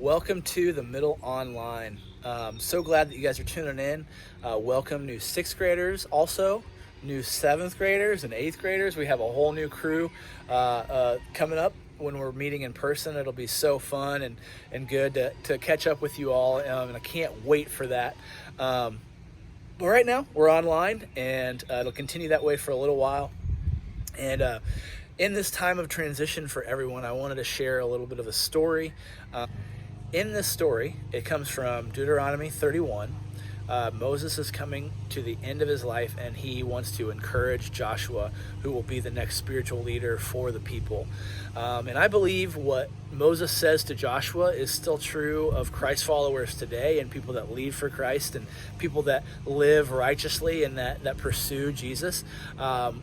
Welcome to the Middle Online. So glad that you guys are tuning in. Welcome new 6th graders, also new 7th graders and 8th graders. We have a whole new crew coming up when we're meeting in person. It'll be so fun and good to catch up with you all, and I can't wait for that. But right now, we're online, and it'll continue that way for a little while. And in this time of transition for everyone, I wanted to share a little bit of a story. In this story, it comes from Deuteronomy 31. Moses is coming to the end of his life, and he wants to encourage Joshua, who will be the next spiritual leader for the people. And I believe what Moses says to Joshua is still true of Christ followers today, and people that lead for Christ, and people that live righteously and that pursue Jesus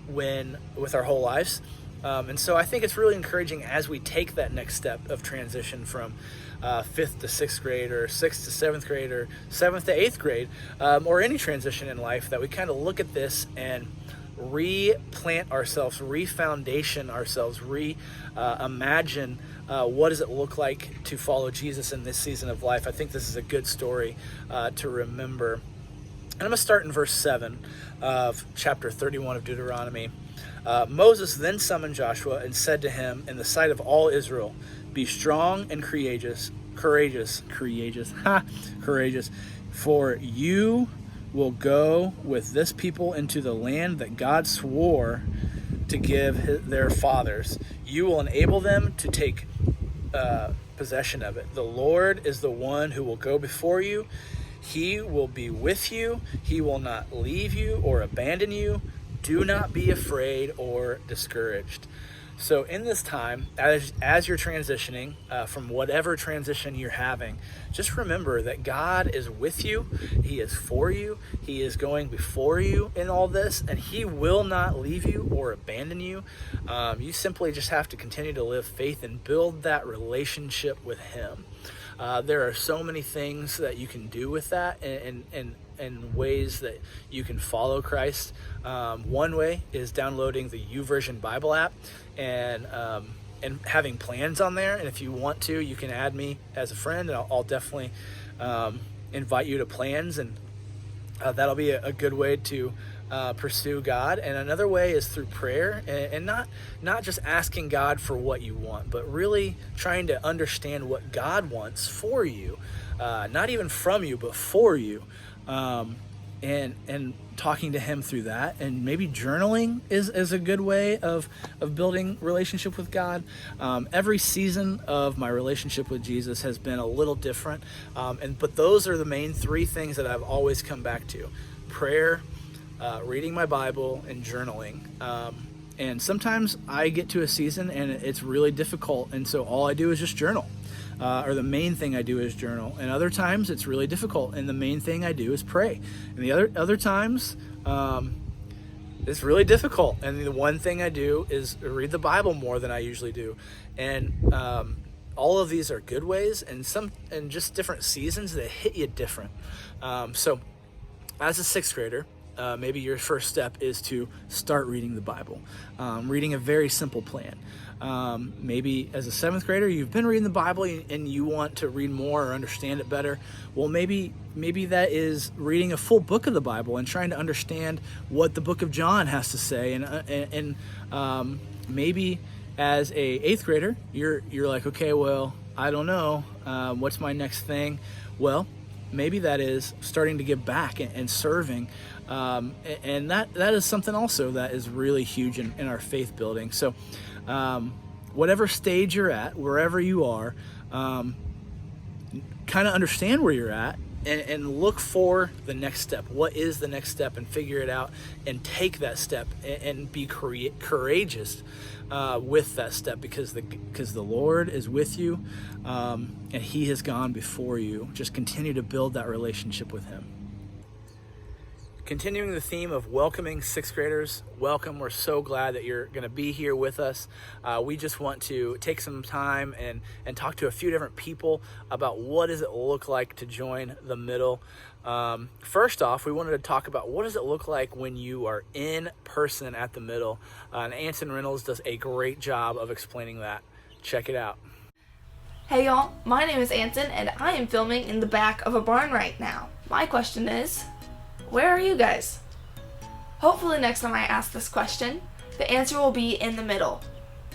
with our whole lives. And so I think it's really encouraging as we take that next step of transition from 5th to 6th grade, or 6th to 7th grade, or 7th to 8th grade, or any transition in life, that we kind of look at this and replant ourselves, refoundation ourselves, imagine what does it look like to follow Jesus in this season of life. I think this is a good story to remember. And I'm going to start in verse 7 of chapter 31 of Deuteronomy. Moses then summoned Joshua and said to him in the sight of all Israel, "Be strong and courageous, for you will go with this people into the land that God swore to give their fathers. You will enable them to take possession of it. The Lord is the one who will go before you. He will be with you. He will not leave you or abandon you. Do not be afraid or discouraged." So in this time, as you're transitioning from whatever transition you're having, just remember that God is with you. He is for you. He is going before you in all this, and He will not leave you or abandon you. You simply just have to continue to live faith and build that relationship with Him. There are so many things that you can do with that, and ways that you can follow Christ. One way is downloading the YouVersion Bible app and having plans on there. And if you want to, you can add me as a friend, and I'll definitely invite you to plans, and that'll be a good way to pursue God. And another way is through prayer, and not just asking God for what you want, but really trying to understand what God wants for you, not even from you, but for you. And talking to Him through that, and maybe journaling is a good way of building relationship with God. Every season of my relationship with Jesus has been a little different, but those are the main 3 things that I've always come back to: prayer, reading my Bible, and journaling. And sometimes I get to a season and it's really difficult, and so all I do is just journal. Or the main thing I do is journal. And other times it's really difficult, and the main thing I do is pray. And the other times it's really difficult, and the one thing I do is read the Bible more than I usually do. And all of these are good ways, and just different seasons that hit you different. So as a 6th grader, maybe your first step is to start reading the Bible, reading a very simple plan. Maybe as a 7th grader, you've been reading the Bible and you want to read more or understand it better. Well, maybe that is reading a full book of the Bible and trying to understand what the book of John has to say. And maybe as a 8th grader, you're like, okay, well, I don't know, what's my next thing? Well, maybe that is starting to give back and serving. And that is something also that is really huge in our faith building. So whatever stage you're at, wherever you are, kind of understand where you're at and look for the next step. What is the next step? And figure it out and take that step and be courageous with that step, because the Lord is with you, and He has gone before you. Just continue to build that relationship with Him. Continuing the theme of welcoming 6th graders, welcome. We're so glad that you're going to be here with us. We just want to take some time and talk to a few different people about what does it look like to join the middle. First off, we wanted to talk about what does it look like when you are in person at the middle. And Anson Reynolds does a great job of explaining that. Check it out. Hey y'all, my name is Anson and I am filming in the back of a barn right now. My question is, where are you guys? Hopefully next time I ask this question, the answer will be in the middle.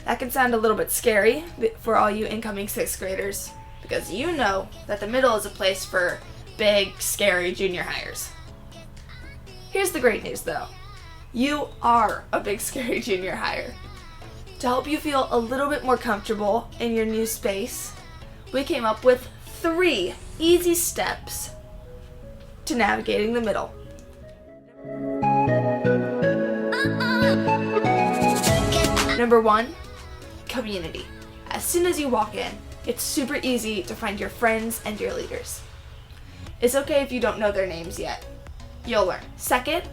That can sound a little bit scary for all you incoming 6th graders, because you know that the middle is a place for big, scary junior hires. Here's the great news though. You are a big, scary junior hire. To help you feel a little bit more comfortable in your new space, we came up with 3 easy steps to navigating the middle. Number 1, community. As soon as you walk in, it's super easy to find your friends and your leaders. It's okay if you don't know their names yet. You'll learn. Second,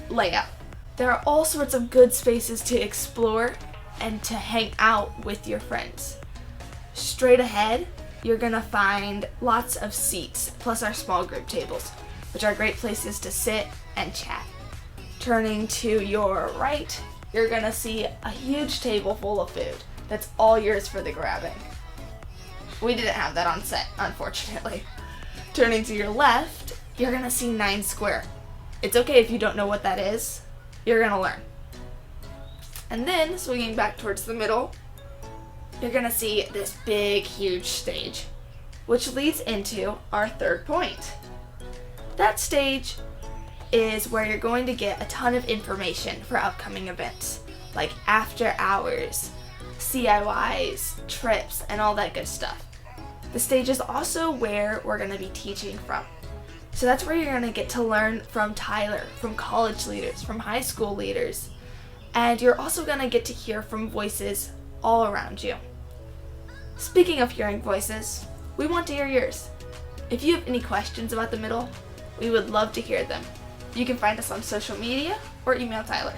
layout. There are all sorts of good spaces to explore and to hang out with your friends. Straight ahead, you're gonna find lots of seats, plus our small group tables, which are great places to sit and chat. Turning to your right, you're gonna see a huge table full of food that's all yours for the grabbing. We didn't have that on set, unfortunately. Turning to your left, you're gonna see 9 Square. It's okay if you don't know what that is, you're gonna learn. And then, swinging back towards the middle, you're gonna see this big, huge stage, which leads into our 3rd point. That stage is where you're going to get a ton of information for upcoming events, like after hours, CIYs, trips, and all that good stuff. The stage is also where we're gonna be teaching from. So that's where you're gonna get to learn from Tyler, from college leaders, from high school leaders, and you're also gonna get to hear from voices all around you. Speaking of hearing voices, we want to hear yours. If you have any questions about the middle, we would love to hear them. You can find us on social media or email Tyler.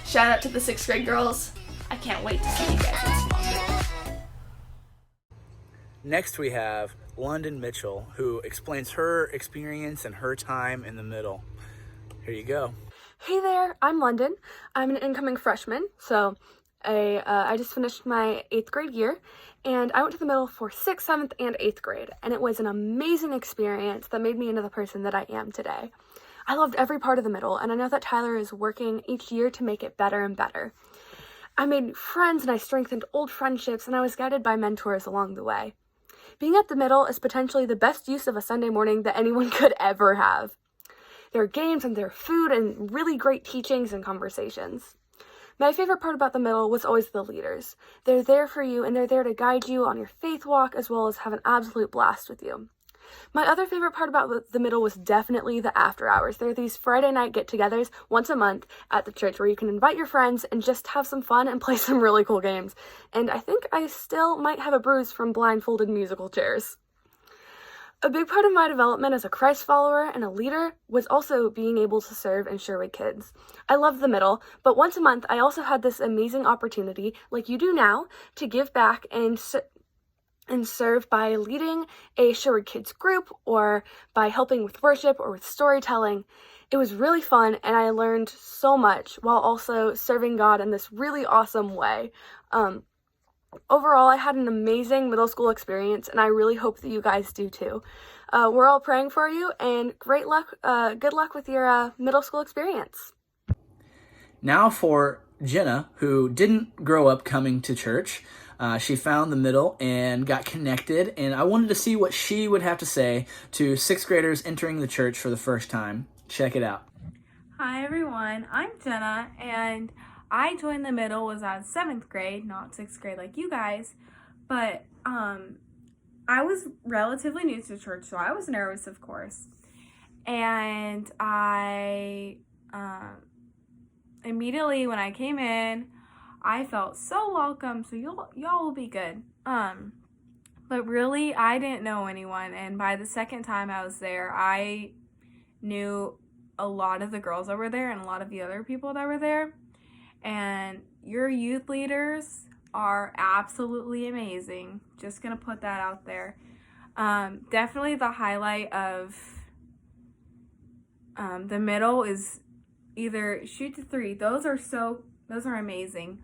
Shout out to the 6th grade girls. I can't wait to see you guys in small group. Next we have London Mitchell, who explains her experience and her time in the middle. Here you go. Hey there, I'm London. I'm an incoming freshman, so I just finished my 8th grade year, and I went to the middle for 6th, 7th, and 8th grade, and it was an amazing experience that made me into the person that I am today. I loved every part of the middle, and I know that Tyler is working each year to make it better and better. I made friends and I strengthened old friendships, and I was guided by mentors along the way. Being at the middle is potentially the best use of a Sunday morning that anyone could ever have. There are games and there are food and really great teachings and conversations. My favorite part about the middle was always the leaders. They're there for you and they're there to guide you on your faith walk as well as have an absolute blast with you. My other favorite part about the middle was definitely the after hours. There are these Friday night get-togethers once a month at the church where you can invite your friends and just have some fun and play some really cool games. And I think I still might have a bruise from blindfolded musical chairs. A big part of my development as a Christ follower and a leader was also being able to serve in Sherwood Kids. I loved the middle, but once a month I also had this amazing opportunity, like you do now, to give back and serve by leading a Sherwood Kids group or by helping with worship or with storytelling. It was really fun and I learned so much while also serving God in this really awesome way. Overall, I had an amazing middle school experience, and I really hope that you guys do too. We're all praying for you, and good luck with your middle school experience. Now for Jenna, who didn't grow up coming to church. She found the middle and got connected, and I wanted to see what she would have to say to 6th graders entering the church for the first time. Check it out. Hi everyone, I'm Jenna, and I joined the middle was at 7th grade, not 6th grade like you guys, but I was relatively new to church, so I was nervous, of course, and I immediately when I came in, I felt so welcome, so y'all will be good. But really, I didn't know anyone, and by the second time I was there, I knew a lot of the girls that were there and a lot of the other people that were there. And your youth leaders are absolutely amazing. Just gonna put that out there. Definitely the highlight of the middle is either shoot to 3. Those are amazing.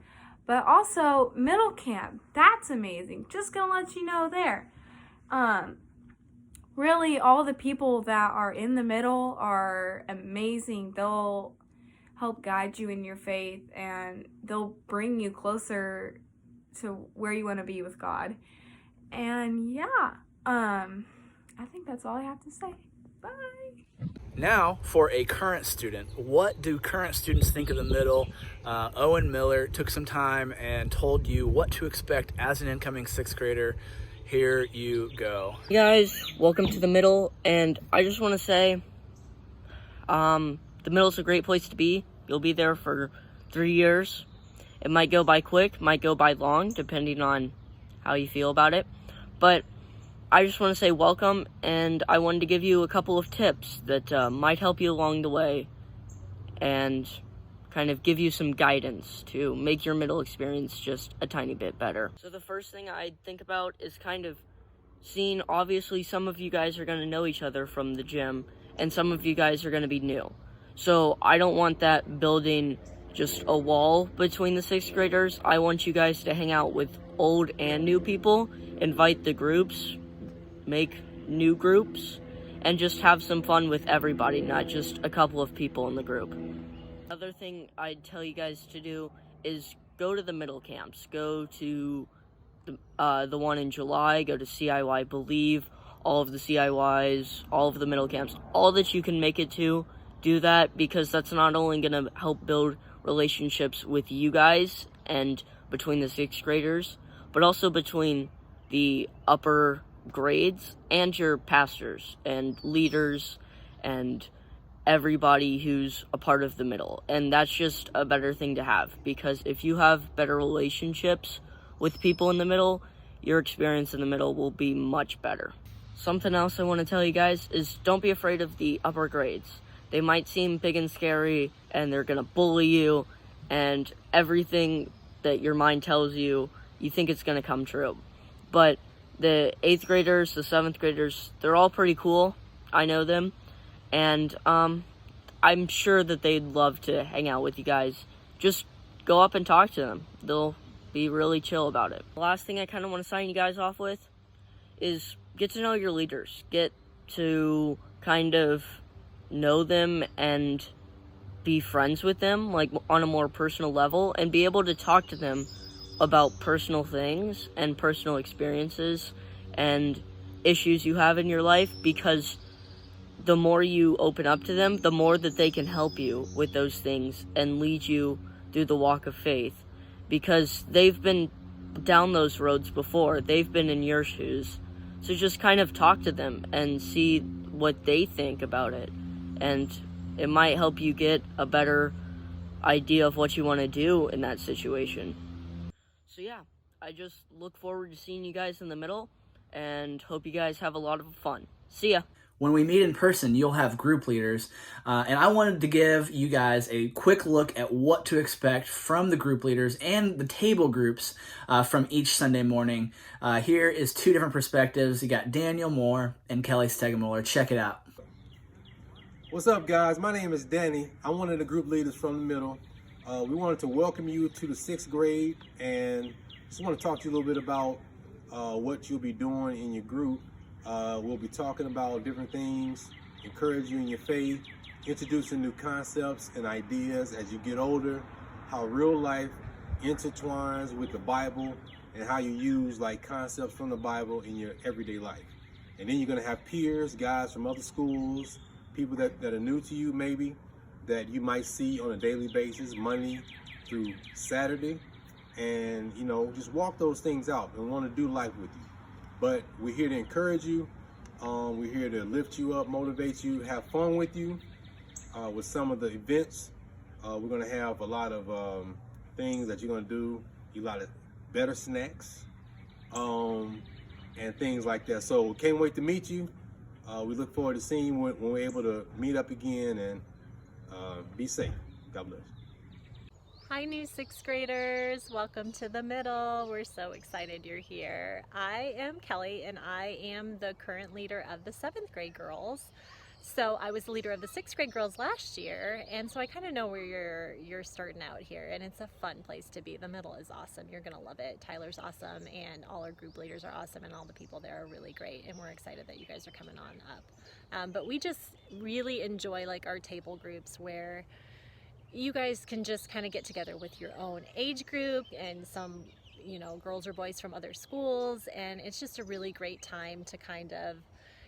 But also middle camp, that's amazing. Just gonna let you know there. Really, all the people that are in the middle are amazing. They'll help guide you in your faith, and they'll bring you closer to where you want to be with God. And yeah, I think that's all I have to say. Bye. Now, for a current student, what do current students think of the middle? Owen Miller took some time and told you what to expect as an incoming sixth grader. Here you go. Hey guys, welcome to the middle, and I just want to say, the middle's a great place to be. You'll be there for 3 years. It might go by quick, might go by long, depending on how you feel about it. But I just want to say welcome, and I wanted to give you a couple of tips that might help you along the way and kind of give you some guidance to make your middle experience just a tiny bit better. So the first thing I'd think about is kind of seeing, obviously some of you guys are going to know each other from the gym, and some of you guys are going to be new. So I don't want that building just a wall between the sixth graders. I want you guys to hang out with old and new people, invite the groups, make new groups, and just have some fun with everybody, not just a couple of people in the group. Another thing I'd tell you guys to do is go to the middle camps. Go to the one in July, go to CIY Believe, all of the CIYs, all of the middle camps, all that you can make it to. Do that, because that's not only going to help build relationships with you guys and between the sixth graders, but also between the upper grades and your pastors and leaders and everybody who's a part of the middle. And that's just a better thing to have, because if you have better relationships with people in the middle, your experience in the middle will be much better. Something else I want to tell you guys is don't be afraid of the upper grades. They might seem big and scary, and they're gonna bully you, and everything that your mind tells you, you think it's gonna come true. But the 8th graders, the 7th graders, they're all pretty cool. I know them. And I'm sure that they'd love to hang out with you guys. Just go up and talk to them. They'll be really chill about it. The last thing I kind of want to sign you guys off with is get to know your leaders. Get to kind of know them and be friends with them, like on a more personal level, and be able to talk to them about personal things and personal experiences and issues you have in your life, because the more you open up to them, the more that they can help you with those things and lead you through the walk of faith, because they've been down those roads before. They've been in your shoes. So just kind of talk to them and see what they think about it, and it might help you get a better idea of what you want to do in that situation. So yeah, I just look forward to seeing you guys in the middle, and hope you guys have a lot of fun. See ya. When we meet in person, you'll have group leaders, and I wanted to give you guys a quick look at what to expect from the group leaders and the table groups from each Sunday morning. Here is two different perspectives. You got Daniel Moore and Kelly Stegemuller. Check it out. What's up, guys? My name is Danny. I'm one of the group leaders from the middle. We wanted to welcome you to the 6th grade, and just want to talk to you a little bit about what you'll be doing in your group. We'll be talking about different things, encourage you in your faith, introducing new concepts and ideas as you get older, how real life intertwines with the Bible, and how you use like concepts from the Bible in your everyday life. And then you're going to have peers, guys from other schools, people that are new to you maybe, that you might see on a daily basis, Monday through Saturday, and you know, just walk those things out and want to do life with you. But we're here to encourage you. We're here to lift you up, motivate you, have fun with you with some of the events. We're going to have a lot of things that you're going to do, a lot of better snacks and things like that. So can't wait to meet you. We look forward to seeing you when we're able to meet up again, and be safe. God bless. Hi, new 6th graders. Welcome to the middle. We're so excited you're here. I am Kelly, and I am the current leader of the 7th grade girls. So I was the leader of the 6th grade girls last year, and so I kind of know where you're starting out here, and it's a fun place to be. The middle is awesome. You're gonna love it. Tyler's awesome, and all our group leaders are awesome, and all the people there are really great, and we're excited that you guys are coming on up. But we just really enjoy like our table groups where you guys can just kind of get together with your own age group and some, you know, girls or boys from other schools, and it's just a really great time to kind of,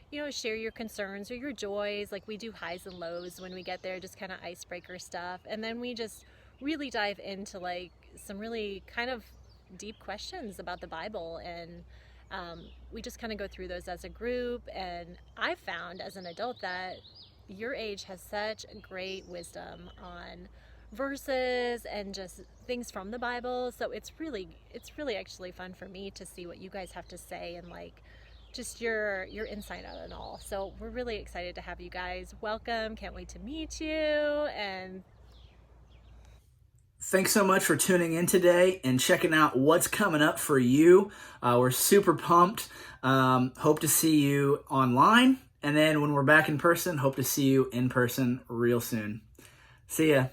you know, share your concerns or your joys. Like we do highs and lows when we get there, just kind of icebreaker stuff. And then we just really dive into like some really kind of deep questions about the Bible. And we just kind of go through those as a group. And I found as an adult that your age has such great wisdom on verses and just things from the Bible. So it's really actually fun for me to see what you guys have to say and like just your insight on it all. So we're really excited to have you guys. Welcome. Can't wait to meet you. And thanks so much for tuning in today and checking out what's coming up for you. We're super pumped. Hope to see you online. And then when we're back in person, hope to see you in person real soon. See ya.